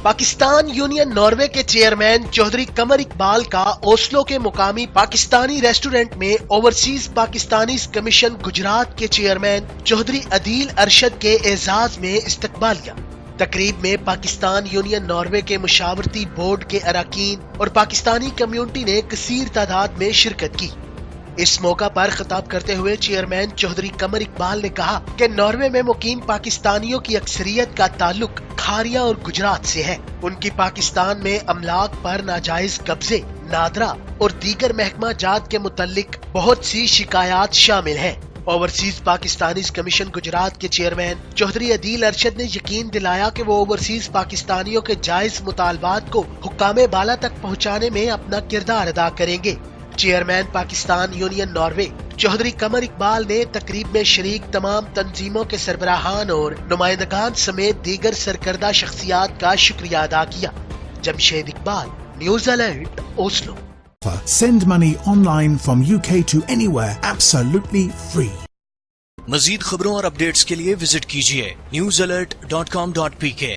Pakistan union Norway के chairman Chaudhary Qamar Iqbal का Oslo के मुकामी पाकिस्तानी रेस्टोरेंट में ओवरसीज पाकिस्तानी कमीशन गुजरात के चेयरमैन चौधरी अदील अरशद के एजाज में इस्तकबालिया। तकरीब में पाकिस्तान यूनियन नॉर्वे के मुशावरती बोर्ड के अरकान और पाकिस्तानी कम्युनिटी ने कसीर तादाद में शिरकत की। इस मौका पर खिताब करते हुए चेयरमैन चौधरी कमर इकबाल ने कहा कि नॉर्वे में मुकीम पाकिस्तानियों की अक्सरियत का ताल्लुक खारिया और गुजरात से है। उनकी पाकिस्तान में अमलाक पर नाजायज कब्जे, नादरा और दीगर महकमा जात के मुतल्लिक बहुत सी शिकायत शामिल हैं। ओवरसीज पाकिस्तानी कमीशन गुजरात के चेयरमैन चौधरी अदील अरशद ने यकीन दिलाया कि वो ओवरसीज पाकिस्तानियों के जायज मुतालबात को हुक्कामे बाला तक पहुँचाने में अपना किरदार अदा करेंगे। Chairman Pakistan union Norway Chaudhry Qamar Iqbal ने तकरीब में शरीक तमाम तंजीमों के सरबराहान और नुमाइंदगान समेत दीगर सरकर्दा शख्सियात का शुक्रिया अदा किया। Jamshed Iqbal, news alert, Oslo. Send money online from UK to anywhere absolutely free. मजीद खबरों और अपडेट्स के लिए विजिट कीजिए newsalert.com.pk।